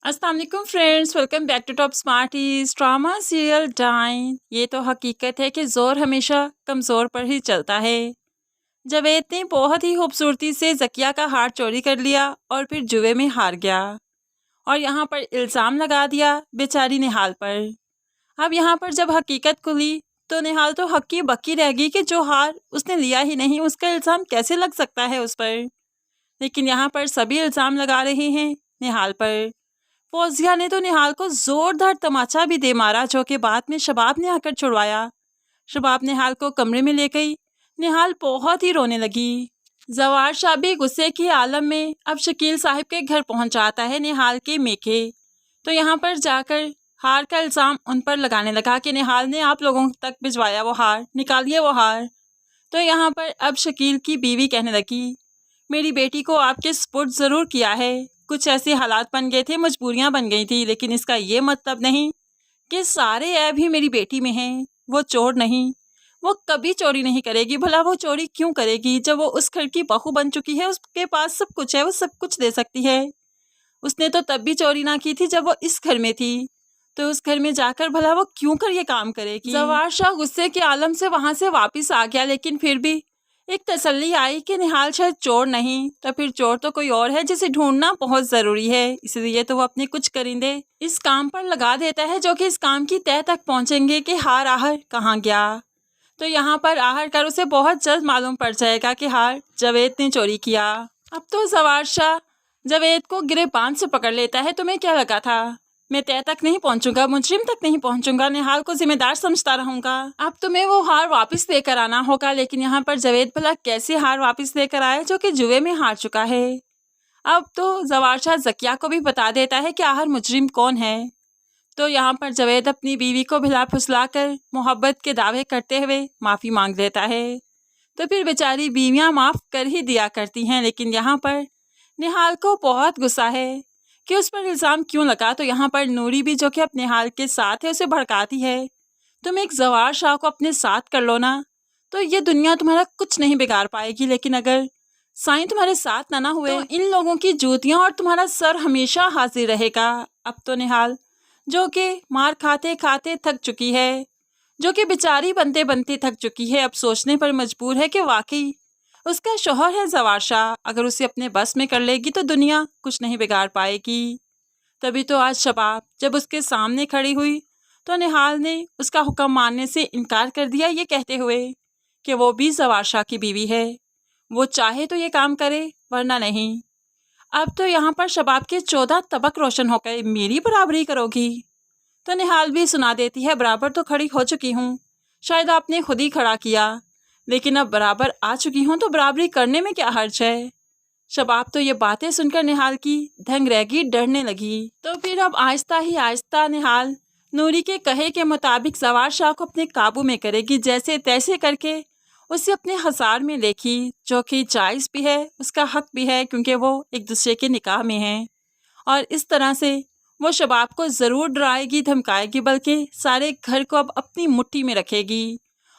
अस्सलाम वालेकुम friends, welcome back to Top Smarties. Drama serial Daayan. ये तो हकीकत है कि जोर हमेशा कमज़ोर पर ही चलता है। जावेद ने बहुत ही खूबसूरती से ज़किया का हार चोरी कर लिया और फिर जुए में हार गया और यहाँ पर इल्ज़ाम लगा दिया बेचारी निहाल पर। अब यहाँ पर जब हकीकत खुली तो निहाल तो हक्की बक्की रह गई कि जो हार उसने लिया ही नहीं उसका इल्ज़ाम कैसे लग सकता है उस पर। लेकिन यहाँ पर सभी इल्ज़ाम लगा रहे हैं निहाल पर। फौजिया ने तो निहाल को जोरदार तमाचा भी दे मारा, जो कि बाद में शबाब ने आकर छुड़वाया। शबाब निहाल को कमरे में ले गई। निहाल बहुत ही रोने लगी। जवार शाह भी गुस्से के आलम में अब शकील साहब के घर पहुंच जाता है निहाल के मेके। तो यहाँ पर जाकर हार का इल्ज़ाम उन पर लगाने लगा कि निहाल ने आप लोगों तक भिजवाया वो हार, निकालिए वो हार। तो यहाँ पर अब शकील की बीवी कहने लगी, मेरी बेटी को आपके सपुर्द ज़रूर किया है, कुछ ऐसे हालात बन गए थे, मजबूरियां बन गई थी, लेकिन इसका ये मतलब नहीं कि सारे ऐब ही मेरी बेटी में हैं। वो चोर नहीं, वो कभी चोरी नहीं करेगी। भला वो चोरी क्यों करेगी जब वो उस घर की बहू बन चुकी है, उसके पास सब कुछ है, वो सब कुछ दे सकती है। उसने तो तब भी चोरी ना की थी जब वो इस घर में थी, तो उस घर में जाकर भला वो क्यों कर ये काम करेगी। जवार शाह गुस्से के आलम से वहां से वापिस आ गया, लेकिन फिर भी एक तसल्ली आई कि निहाल शायद चोर नहीं, तो फिर चोर तो कोई और है जिसे ढूंढना बहुत ज़रूरी है। इसलिए तो वो अपने कुछ करिंदे इस काम पर लगा देता है जो कि इस काम की तह तक पहुंचेंगे कि हार आहर कहाँ गया। तो यहाँ पर आहर कर उसे बहुत जल्द मालूम पड़ जाएगा कि हार जावेद ने चोरी किया। अब तो जवार शाह जावेद को गिरेबान से पकड़ लेता है। तुम्हें क्या लगा था मैं तय तक नहीं पहुंचूंगा, मुजरिम तक नहीं पहुंचूंगा, निहाल को जिम्मेदार समझता रहूंगा। अब तुम्हें वो हार वापस लेकर आना होगा। लेकिन यहाँ पर जावेद भला कैसे हार वापस लेकर आए जो कि जुए में हार चुका है। अब तो जवार शाह ज़किया को भी बता देता है कि आखिर मुजरिम कौन है। तो यहाँ पर जावेद अपनी बीवी को भिला फुसला कर मोहब्बत के दावे करते हुए माफ़ी मांग लेता है। तो फिर बेचारी बीवियाँ माफ़ कर ही दिया करती हैं। लेकिन यहाँ पर निहाल को बहुत गुस्सा है कि उस पर इल्ज़ाम क्यों लगा। तो यहाँ पर नूरी भी जो कि अपने निहाल के साथ है उसे भड़काती है, तुम एक जवार शाह को अपने साथ कर लो ना, तो ये दुनिया तुम्हारा कुछ नहीं बिगाड़ पाएगी। लेकिन अगर साईं तुम्हारे साथ ना हुए तो इन लोगों की जूतियाँ और तुम्हारा सर हमेशा हाजिर रहेगा। अब तो निहाल जो कि मार खाते खाते थक चुकी है, जो कि बेचारी बनते बनते थक चुकी है, अब सोचने पर मजबूर है कि वाकई उसका शौहर है जवार शाह, अगर उसे अपने बस में कर लेगी तो दुनिया कुछ नहीं बिगाड़ पाएगी। तभी तो आज शबाब जब उसके सामने खड़ी हुई तो निहाल ने उसका हुक्म मानने से इनकार कर दिया, ये कहते हुए कि वो भी जवार शाह की बीवी है, वो चाहे तो ये काम करे वरना नहीं। अब तो यहाँ पर शबाब के 14 तबक रोशन हो गए, मेरी बराबरी करोगी। तो निहाल भी सुना देती है, बराबर तो खड़ी हो चुकी हूँ, शायद आपने खुद ही खड़ा किया, लेकिन अब बराबर आ चुकी हूँ तो बराबरी करने में क्या हर्ज है। शबाब तो ये बातें सुनकर निहाल की दंग रह गई, डरने लगी। तो फिर अब आहिस्ता ही आहिस्ता निहाल नूरी के कहे के मुताबिक जवार शाह को अपने काबू में करेगी, जैसे तैसे करके उसे अपने हसार में लेगी, जो कि जायज़ भी है, उसका हक भी है, क्योंकि वो एक दूसरे के निकाह में हैं। और इस तरह से वो शबाब को ज़रूर डराएगी धमकाएगी, बल्कि सारे घर को अब अपनी मुट्ठी में रखेगी।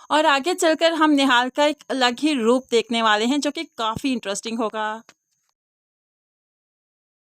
और आगे चलकर हम निहाल का एक अलग ही रूप देखने वाले हैं जो कि काफ़ी इंटरेस्टिंग होगा।